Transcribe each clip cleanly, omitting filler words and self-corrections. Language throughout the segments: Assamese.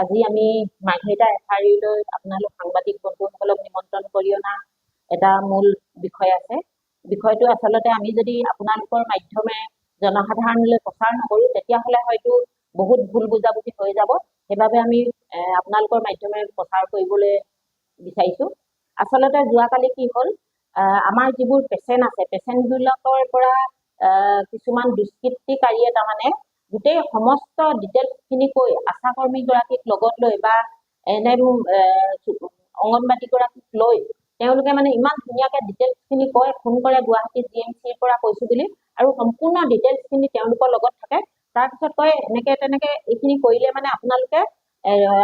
আজি আমি মাৰ্ঘেৰিটা এফআইআৰলৈ আপোনালোক সাংবাদিক বন্ধুসকলক নিমন্ত্ৰণ কৰি অনা এটা মূল বিষয় আছে। বিষয়টো আচলতে আমি যদি আপোনালোকৰ মাধ্যমে জনসাধাৰণলৈ প্ৰচাৰ নকৰোঁ তেতিয়াহ'লে হয়তো বহুত ভুল বুজাবুজি হৈ যাব। সেইবাবে আমি আপোনালোকৰ মাধ্যমে প্ৰচাৰ কৰিবলৈ বিচাৰিছোঁ। আচলতে যোৱাকালি কি হ'ল, আমাৰ যিবোৰ পেচেণ্ট আছে, পেচেণ্টবিলাকৰ পৰা কিছুমান দুষ্কৃতিকাৰীয়ে তাৰমানে গোটেই সমস্ত ডিটেইলছখিনি কৈ আশাকৰ্মীগৰাকীক লগত লৈ বা এনে অংগনবাদীগৰাকীক লৈ তেওঁলোকে মানে ইমান ধুনীয়াকৈ ডিটেইলছখিনি কয়, ফোন কৰে গুৱাহাটী GMCৰ পৰা কৈছোঁ বুলি, আৰু সম্পূৰ্ণ ডিটেইলছখিনি তেওঁলোকৰ লগত থাকে। তাৰপিছত কয় এনেকৈ তেনেকৈ এইখিনি কৰিলে মানে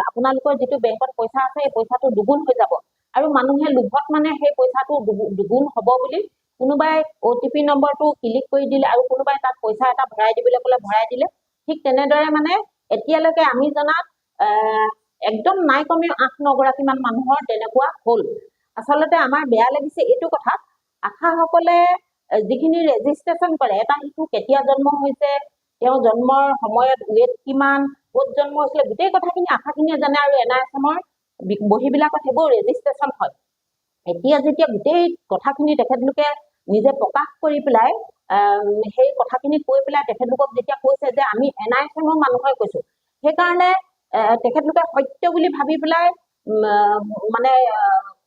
আপোনালোকৰ যিটো বেংকত পইচা আছে এই পইচাটো দুগুণ হৈ যাব, আৰু মানুহে লোভত মানে সেই পইচাটো দুগুণ হ'ব বুলি কোনোবাই OTP নম্বৰটো ক্লিক কৰি দিলে আৰু কোনোবাই তাত পইচা এটা ভৰাই দিবলৈ ক'লে ভৰাই দিলে। ঠিক তেনেদৰে মানে এতিয়ালৈকে আমি জনাত একদম নাই কমেও 8-9 গৰাকীমান মানুহৰ তেনেকুৱা হ'ল। আচলতে আমাৰ বেয়া লাগিছে এইটো কথাত, আশাসকলে যিখিনি ৰেজিষ্ট্ৰেশ্যন কৰে, এটা শিশু কেতিয়া জন্ম হৈছে, তেওঁ জন্মৰ সময়ত ৱেট কিমান, ক'ত জন্ম হৈছিলে, গোটেই কথাখিনি আশাখিনিয়ে জানে, আৰু NRSMৰ বহীবিলাকত সেইবোৰ ৰেজিষ্ট্ৰেশ্যন হয়। এতিয়া যেতিয়া গোটেই কথাখিনি তেখেতলোকে নিজে প্ৰকাশ কৰি পেলাই সেই কথাখিনি কৈ পেলাই তেখেতলোকক যেতিয়া কৈছে যে আমি NRSMৰ মানুহে কৈছোঁ, সেইকাৰণে তেখেতলোকে সত্য বুলি ভাবি পেলাই মানে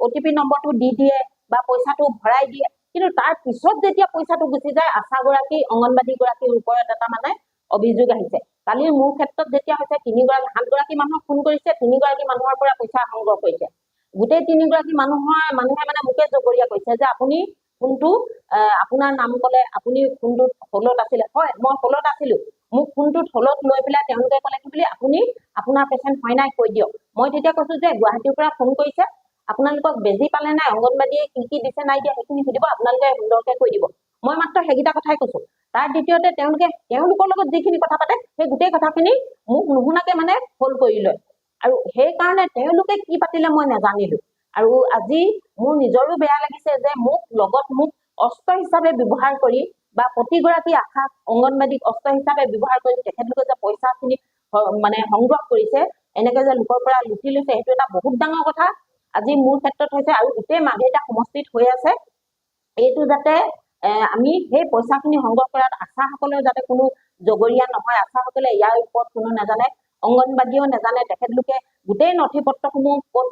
OTP নম্বৰটো দি দিয়ে বা পইচাটো ভৰাই দিয়ে। কিন্তু তাৰ পিছত যেতিয়া পইচাটো গুচি যায়, আশাগৰাকী অংগনবাদীগৰাকীৰ ওপৰত এটা মানে অভিযোগ আহিছে। কালি মোৰ ক্ষেত্ৰত যেতিয়া হৈছে 7 গৰাকী মানুহক ফোন কৰিছে, 3 গৰাকী মানুহৰ পৰা পইচা সংগ্ৰহ কৰিছে। গোটেই 3 গৰাকী মানুহে মানে মোকে জগৰীয়া কৰিছে যে আপুনি ফোনটো আপোনাৰ নাম ক'লে, আপুনি ফোনটোত হলত আছিলে। হয়, মই হলত আছিলোঁ। মোক ফোনটোত হলত লৈ পেলাই তেওঁলোকে ক'লে কি বুলি, আপুনি আপোনাৰ পেচেণ্ট হয় নাই কৈ দিয়ক। মই তেতিয়া কৈছোঁ যে গুৱাহাটীৰ পৰা ফোন কৰিছে, আপোনালোকক বেজি পালে নাই, অংগনবাদীয়ে কি দিছে নাই দিয়া সেইখিনি সুধিব, আপোনালোকে সুন্দৰকৈ কৈ দিব। মই মাত্ৰ সেইকেইটা কথাই কৈছোঁ। তাৰ দ্বিতীয়তে তেওঁলোকৰ লগত যিখিনি কথা পাতে সেই গোটেই কথাখিনি মোক নুশুনাকে মানে হল্ড কৰি লয়, আৰু সেইকাৰণে তেওঁলোকে কি পাতিলে মই নাজানিলোঁ। আৰু আজি মোৰ নিজৰো বেয়া লাগিছে যে মোক অস্ত্ৰ হিচাপে ব্যৱহাৰ কৰি বা প্ৰতিগৰাকী আশা অংগনবাদীক অস্ত্ৰ হিচাপে ব্যৱহাৰ কৰি তেখেতলোকে যে পইচাখিনি মানে সংগ্ৰহ কৰিছে, এনেকৈ যে লোকৰ পৰা লুটি লৈছে, সেইটো এটা বহুত ডাঙৰ কথা। আজি মোৰ ক্ষেত্ৰত হৈছে আৰু গোটেই মাৰ্ঘেৰিটা সমষ্টিত হৈ আছে। এইটো যাতে আমি সেই পইচাখিনি সংগ্ৰহ কৰাত আশাসকলৰ যাতে কোনো জগৰীয়া নহয়। আশাসকলে ইয়াৰ ওপৰত কোনো নাজানে, অংগনবাদীয়েও নাজানে, তেখেতলোকে গোটেই নথি পত্ৰসমূহ ক'ত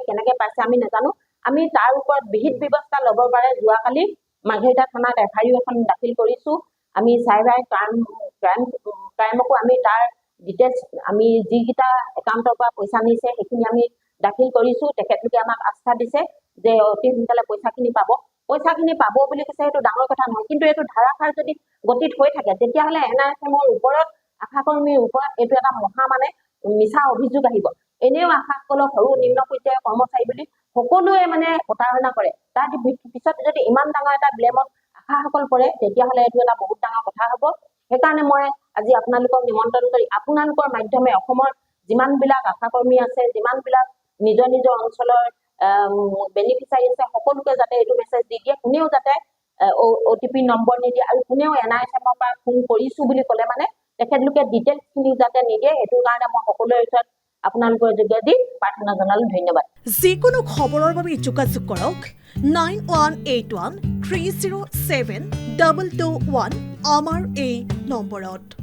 কেনেকে পাইছে আমি নাজানো। আমি তাৰ ওপৰত বিহিত ব্যৱস্থা ল'বৰ বাবে যোৱাকালি মাৰ্ঘেৰিটা থানাত FIR এখন দাখিল কৰিছোঁ। আমি চাইবাৰ ক্ৰাইমকো আমি তাৰ ডিটেইলছ আমি যিকেইটা একাউণ্টৰ পৰা পইচা নিছে সেইখিনি আমি দাখিল কৰিছোঁ। তেখেতলোকে আমাক আস্থা দিছে যে অতি সোনকালে পইচাখিনি পাব বুলি কৈছে। সেইটো ডাঙৰ কথা নহয়, কিন্তু এইটো ধাৰাসাৰ যদি গতিত হৈ থাকে তেতিয়াহ'লে NRSMৰ ওপৰত, আশাকৰ্মীৰ ওপৰত এইটো এটা মহা মানে মিছা অভিযোগ আহিব। এনেও আশাসকলক সৰু নিম্ন পৰ্যায়ৰ কৰ্মচাৰী বুলি সকলোৱে মানে প্ৰতাৰণা কৰে, তাৰ পিছত যদি ইমান ডাঙৰ এটা ব্লেমত আশাসকল পৰে তেতিয়াহ'লে এইটো এটা বহুত ডাঙৰ কথা হ'ব। সেইকাৰণে মই আজি আপোনালোকক নিমন্ত্ৰণ কৰি আপোনালোকৰ মাধ্যমে অসমৰ যিমানবিলাক আশাকৰ্মী আছে, যিমানবিলাক নিজৰ অঞ্চলৰ বেনিফিচিয়াৰী আছে, সকলোকে যাতে এইটো মেছেজ দি দিয়ে, কোনেও যাতে OTP নম্বৰ নিদিয়ে, আৰু কোনেও NRSMৰ পৰা ফোন কৰিছোঁ বুলি ক'লে মানে তেখেতলোকে ডিটেইলছখিনি যাতে নিদিয়ে। সেইটো কাৰণে মই সকলোৰে ওচৰত আপোনালোকৰ যোগেদি প্ৰাৰ্থনা জনালোঁ। ধন্যবাদ। যিকোনো খবৰৰ বাবে যোগাযোগ কৰক 9181 307 221 আমাৰ এই নম্বৰত।